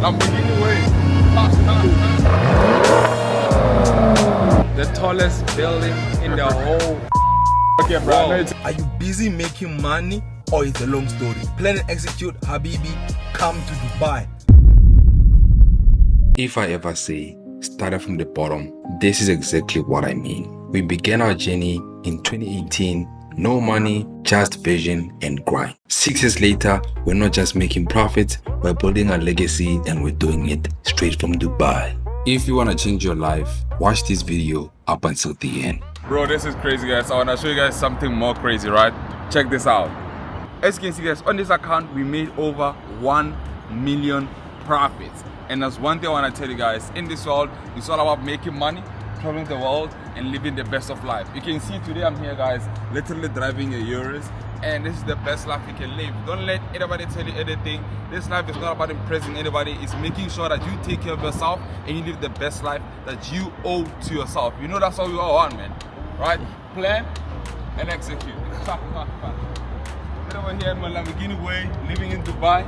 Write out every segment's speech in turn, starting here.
Lamborghini way. The tallest building in the whole okay, bro. Are you busy making money or it's a long story? Plan and execute, Habibi. Come to Dubai. If I ever say started from the bottom, this is exactly what I mean. We began our journey in 2018. No money, just vision and grind. 6 years later, we're not just making profits, we're building a legacy and we're doing it straight from Dubai. If you want to change your life, watch this video up until the end. Bro, this is crazy, guys. I want to show you guys something more crazy, right? Check this out. As you can see, guys, on this account, we made over 1 million profits. And that's one thing I want to tell you guys. In this world, it's all about making money, traveling the world, and living the best of life. You can see today I'm here, guys, literally driving a Urus, and this is the best life you can live. Don't let anybody tell you anything. This life is not about impressing anybody. It's making sure that you take care of yourself and you live the best life that you owe to yourself. You know that's all we all want, man. Right? Plan and execute. Over here in my Lamborghini way, living in Dubai.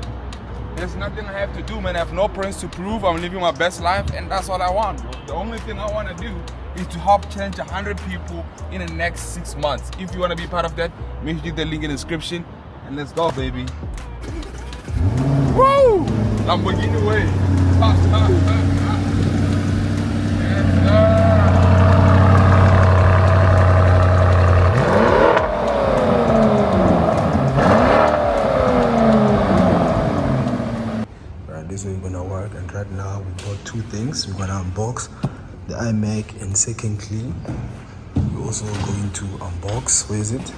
There's nothing I have to do, man. I have no prints to prove. I'm living my best life, and that's all I want, bro. The only thing I want to do is to help change 100 people in the next 6 months. If you want to be part of that, make sure you click the link in the description, and let's go, baby. Woo! Lamborghini way. Yes, sir. This is gonna work, and right now we bought 2 things. We're gonna unbox the iMac, and secondly we're also going to unbox, where is it?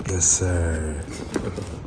Yes sir,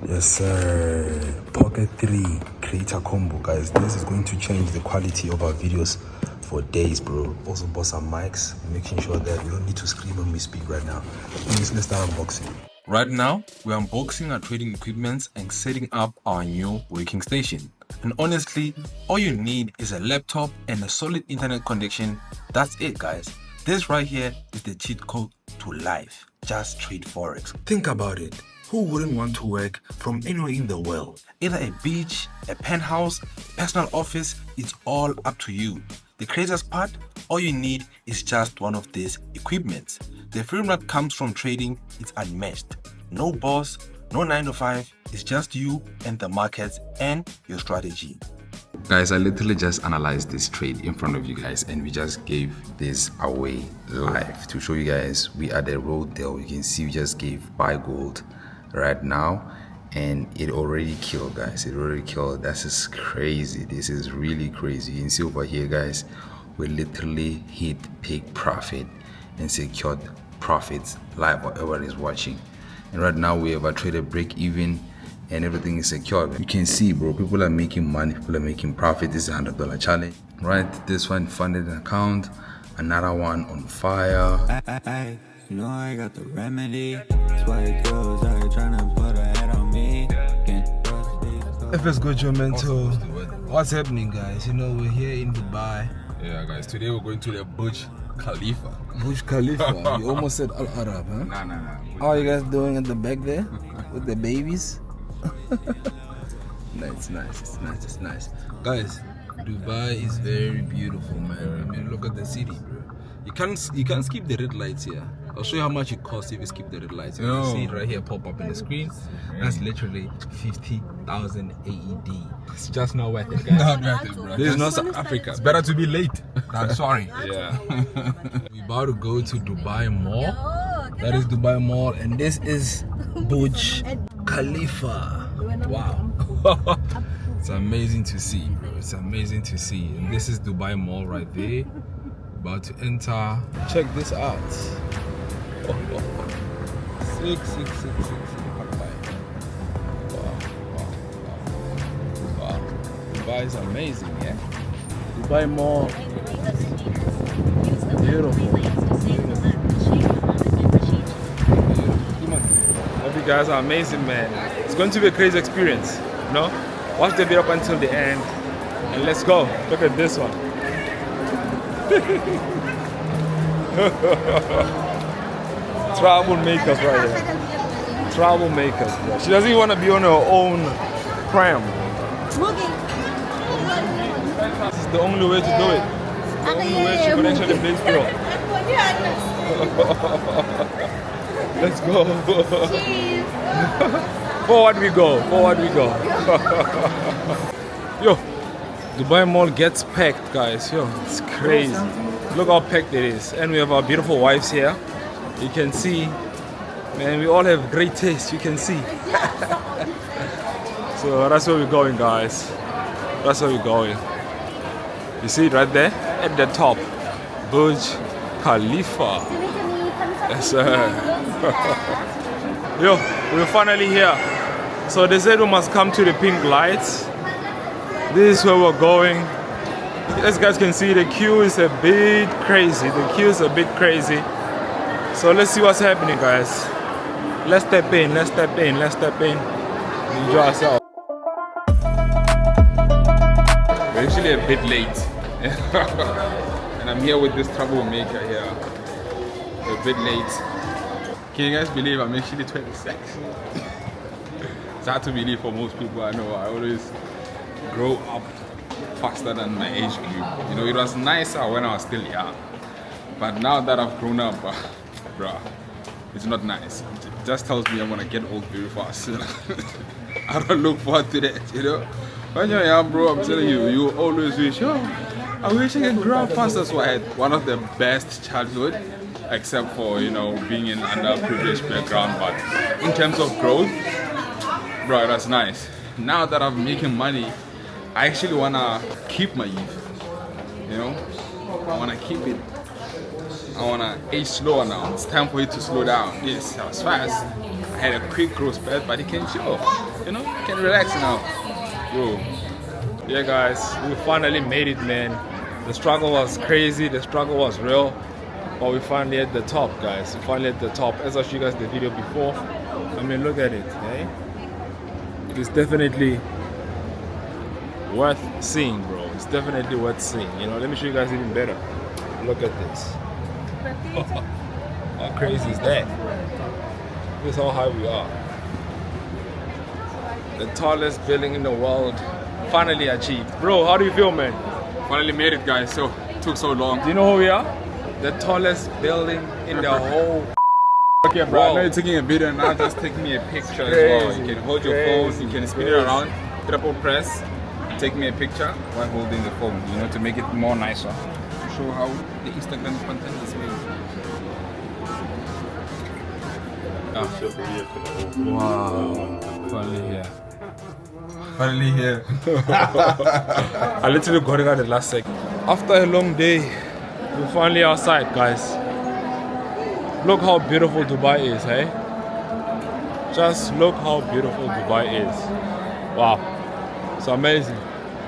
yes sir, Pocket 3 creator combo, guys. This is going to change the quality of our videos for days, bro. Also bought some mics, making sure that we don't need to scream when we speak right now. Let's start unboxing. Right now, we're unboxing our trading equipment and setting up our new working station. And honestly, all you need is a laptop and a solid internet connection. That's it, guys. This right here is the cheat code to life. Just trade Forex. Think about it. Who wouldn't want to work from anywhere in the world? Either a beach, a penthouse, personal office, it's all up to you. The craziest part, all you need is just one of these equipments. The freedom that comes from trading is unmatched. No boss, no 9 to 5, it's just you and the markets and your strategy. Guys, I literally just analyzed this trade in front of you guys, and we just gave this away live to show you guys. We are the road there. You can see we just gave buy gold right now, and it already killed, guys. It already killed. That's just crazy. This is really crazy. You can see over here, guys, we literally hit peak profit and secured profits live while everyone is watching. And right now we have a traded break even and everything is secure. You can see, bro, people are making money, people are making profit. This is a $100 challenge, right? This one funded an account, another one on fire. You know I got the remedy. That's why it goes out trying to put a head on me. If it's good, your mental. What's happening, guys? You know, we're here in Dubai. Yeah, guys, today we're going to the Burj Khalifa. Burj Khalifa. You almost said Al Arab, huh? Nah. How are you guys doing at the back there with the babies? No, it's nice. It's nice. Guys, Dubai is very beautiful, man. I mean, look at the city, bro. You can't skip the red lights here. I'll show you how much it costs if you skip the red lights. You can see it right here pop up in the screen. That's literally 50,000 AED. It's just not worth it, guys. Not worth it, bro. This is not South Africa. It's better to be late. I'm sorry. Yeah. We're about to go to Dubai Mall. That is Dubai Mall, and this is Burj Khalifa. Wow. It's amazing to see, bro. It's amazing to see. And this is Dubai Mall right there. About to enter. Check this out. Sick. Wow. Dubai is amazing, yeah? Dubai Mall. Beautiful. You guys are amazing, man. It's going to be a crazy experience, you know? Watch the video up until the end, and let's go. Look at this one. Troublemakers right here. Troublemakers, bro. She doesn't even want to be on her own pram. This is the only way to do it. The only way she could actually place bro. Let's go. Forward we go. Forward we go. Yo, Dubai Mall gets packed, guys. Yo, it's crazy. Look how packed it is. And we have our beautiful wives here. You can see, man, we all have great taste. You can see. So that's where we're going, guys. That's where we're going. You see it right there at the top, Burj Khalifa. Yes, sir. Yo, we're finally here. So they said we must come to the pink lights. This is where we're going. As you guys can see, the queue is a bit crazy. The queue is a bit crazy. So let's see what's happening, guys. Let's step in. Let's step in. Let's step in. Enjoy ourselves. We're actually a bit late. And I'm here with this troublemaker here. A bit late. Can you guys believe I'm actually 26? It's hard to believe for most people I know. I always grow up faster than my age group. You know, it was nicer when I was still young. But now that I've grown up, bruh, it's not nice. It just tells me I'm gonna get old very fast. I don't look forward to that, you know? When you're young, bro, I'm telling you, you always wish, oh, I wish I could grow up faster. So I had one of the best childhood, except for, you know, being in underprivileged background. But in terms of growth, bro, that's nice. Now that I'm making money, I actually wanna keep my youth. You know, I wanna keep it. I wanna age slower now. It's time for it to slow down. Yes, I was fast. I had a quick growth spurt, but it can chill. You know, you can relax now. Bro. Yeah, guys, we finally made it, man. The struggle was crazy. The struggle was real. But we finally at the top, guys. We finally at the top. As I showed you guys the video before. I mean, look at it, eh? It is definitely worth seeing, bro. It's definitely worth seeing. You know, let me show you guys even better. Look at this. How crazy is that? This is how high we are. The tallest building in the world finally achieved. Bro, how do you feel, man? Finally made it, guys. So it took so long. Do you know who we are? The tallest building in the whole. Okay, bro. I know you're taking a video, now just take me a picture as well. You can hold your phone, you can spin it around, triple press, take me a picture while holding the phone, you know, to make it more nicer. To show how the Instagram content is made. Wow. Finally here. Finally here. I literally got it at the last second. After a long day, we're finally outside, guys. Look how beautiful Dubai is, hey? Just look how beautiful Dubai is. Wow. It's amazing.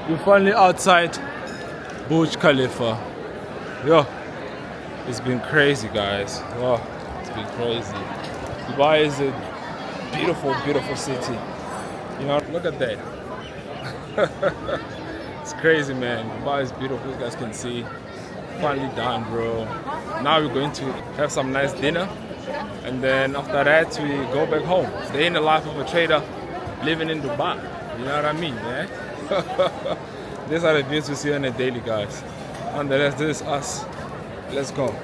We're finally outside Burj Khalifa. Yo, it's been crazy, guys. Wow, it's been crazy. Dubai is a beautiful, beautiful city. You know, look at that. It's crazy, man. Dubai is beautiful, you guys can see. Finally done, bro. Now we're going to have some nice dinner, and then after that we go back home. Stay in the life of a trader living in Dubai. You know what I mean, man? These are the views we see on a daily, guys. Nonetheless, this is us. Let's go.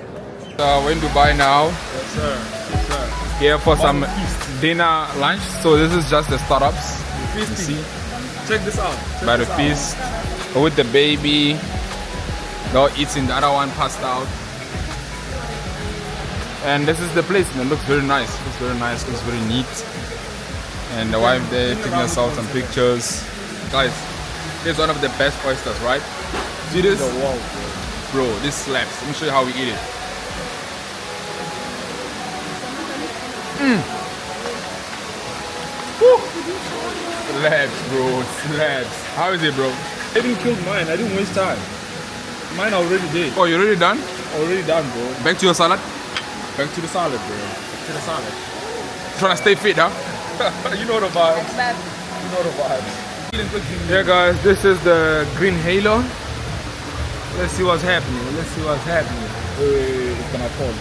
We're in Dubai now. Yes, sir. Yes, sir. Here for some dinner lunch. So this is just the startups. You see? Check this out. By the feast with the baby. No eating, the other one passed out. And this is the place, and it looks very nice. Looks very nice, looks very neat. And the wife there taking us out some pictures. Guys, this is one of the best oysters, right? See this? Bro, this slaps. Let me show you how we eat it. Slaps, bro, slaps. How is it, bro? I didn't kill mine, I didn't waste time. Mine already did. Oh, you already done? Already done, bro. Back to your salad? Back to the salad, bro. Back to the salad. Trying to stay fit, huh? You know the vibes. You know the vibes. Yeah, guys, this is the green halo. Let's see what's happening. Let's see what's happening. It's gonna fall.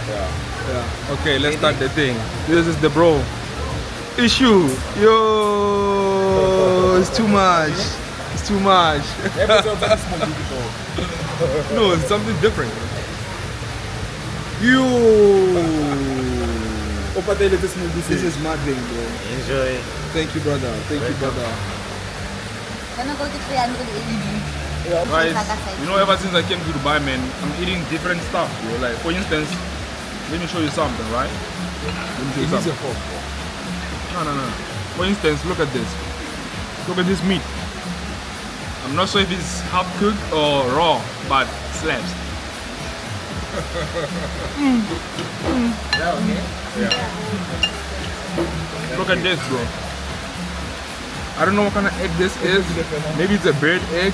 Yeah. Okay, let's start the thing. This is the bro. Issue. Yo, it's too much. It's too much. No, it's something different. You. This is my thing, bro. Enjoy. Thank you, brother. Thank you, brother. Guys, you know, ever since I came to Dubai, man, I'm eating different stuff, bro. Like, for instance, let me show you something, right? Let me show you something. No. For instance, look at this. Look at this meat. I'm not sure if it's half cooked or raw, but slaps. Look at this, bro. I don't know what kind of egg this is. Maybe it's a bird egg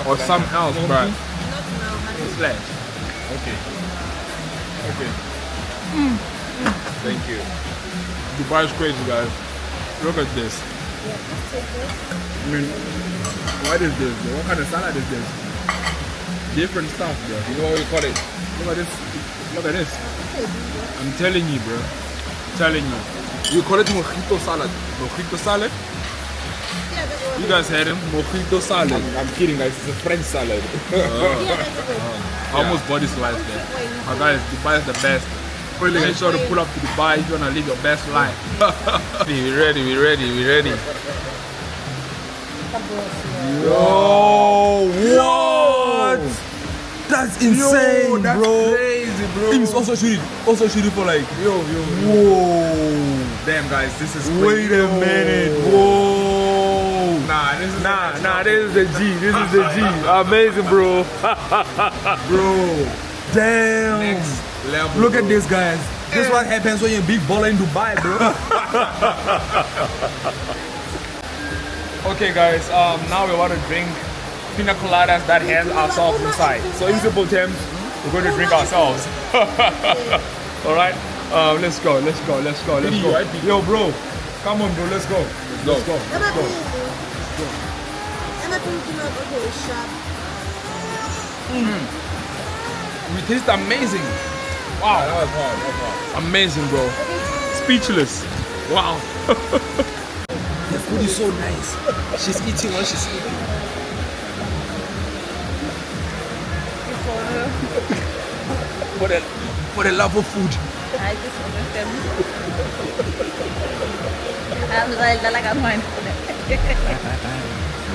or something else, but it slaps. Okay. Thank you. Dubai is crazy, guys. Look at this. I mean, what is this, bro? What kind of salad is this? Different stuff, bro. You know what we call it? Look at this. Look at this. I'm telling you, bro. I'm telling you. You call it mojito salad. Mojito salad? You guys had him? Mojito salad. I'm kidding, guys. It's a French salad. Almost body slice there. But guys, Dubai is the best. Really make sure to pull up to Dubai if you want to live your best life. We ready. Yo, what? That's insane, that's bro. Crazy, bro. It's also shoot it for like, whoa. Damn, guys, this is crazy. Wait a minute, whoa. Nah, this is the G. This is the G. Amazing, bro. Bro, damn. Next level. Look at this, guys. This is what happens when you're a big baller in Dubai, bro. Okay, guys. Now we want to drink pina coladas that has ourselves inside. So in simple terms, we're going to drink ourselves. All right. Let's go. Yo, bro. Come on, bro. Let's go. Let's go. We taste amazing. Wow. That was hard. Amazing, bro. Speechless. Wow. The food is so nice. She's eating while she's sleeping. For the love of food. I just understand. I'm like I'm fine. You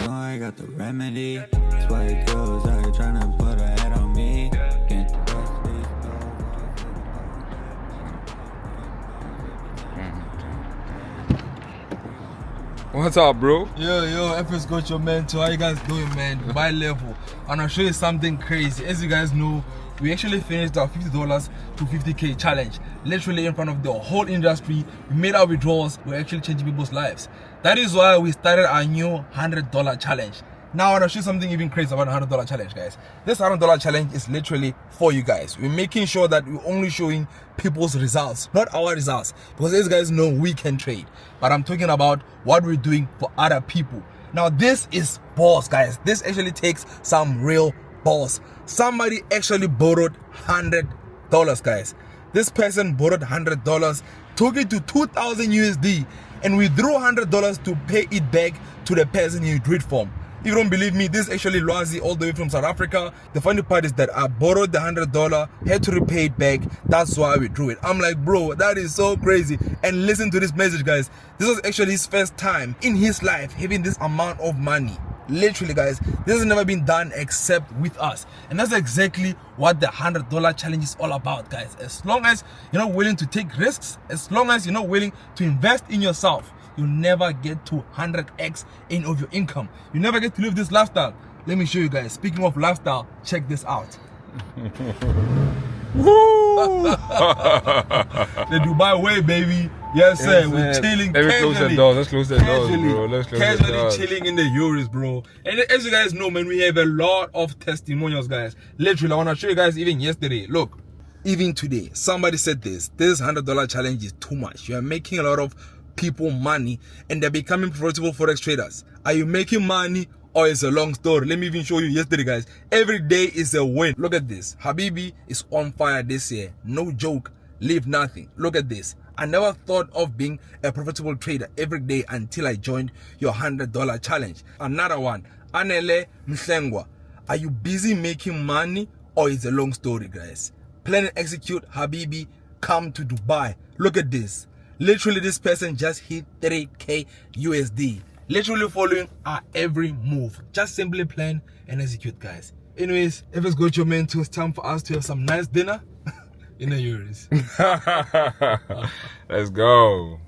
know I got the remedy. That's why it goes out trying to put a head on me. Can't trust these What's up, bro? Yo, FS got your man too. How you guys doing, man? Dubai level. And I'll show you something crazy. As you guys know, we actually finished our $50 to 50K challenge. Literally in front of the whole industry. We made our withdrawals. We're actually changing people's lives. That is why we started our new $100 challenge. Now I want to show you something even crazy about the $100 challenge, guys. This $100 challenge is literally for you guys. We're making sure that we're only showing people's results, not our results. Because as you guys know, we can trade. But I'm talking about what we're doing for other people. Now this is balls, guys. This actually takes some real balls. Somebody actually borrowed $100, guys. This person borrowed $100, took it to 2,000 USD, and withdrew $100 to pay it back to the person he withdrew it from. If you don't believe me, this is actually Loazi all the way from South Africa. The funny part is that I borrowed the $100, had to repay it back. That's why I withdrew it. I'm like, bro, that is so crazy. And listen to this message, guys. This was actually his first time in his life having this amount of money. Literally, guys, this has never been done except with us. And that's exactly what the $100 challenge is all about, guys. As long as you're not willing to take risks, as long as you're not willing to invest in yourself, you never get to 100x in of your income. You never get to live this lifestyle. Let me show you guys. Speaking of lifestyle, check this out. Woo! The Dubai way, baby. Yes, sir. We're chilling casually. Let's close the doors, bro. Let's close the Casually doors. chilling in the Euros, bro. And as you guys know, man, we have a lot of testimonials, guys. Literally, I want to show you guys even yesterday. Look, even today, somebody said this $100 challenge is too much. You are making a lot of people money and they're becoming profitable Forex traders. Are you making money or it's a long story? Let me even show you yesterday, guys. Every day is a win. Look at this. Habibi is on fire this year. No joke. Leave nothing. Look at this. I never thought of being a profitable trader every day until I joined your $100 challenge. Another one. Anele Mhlengwa, are you busy making money or is a long story, guys? Plan and execute, Habibi, come to Dubai. Look at this. Literally, this person just hit 3K USD. Literally following our every move. Just simply plan and execute, guys. Anyways, if it's got your man too, it's time for us to have some nice dinner. In a yours. Let's go.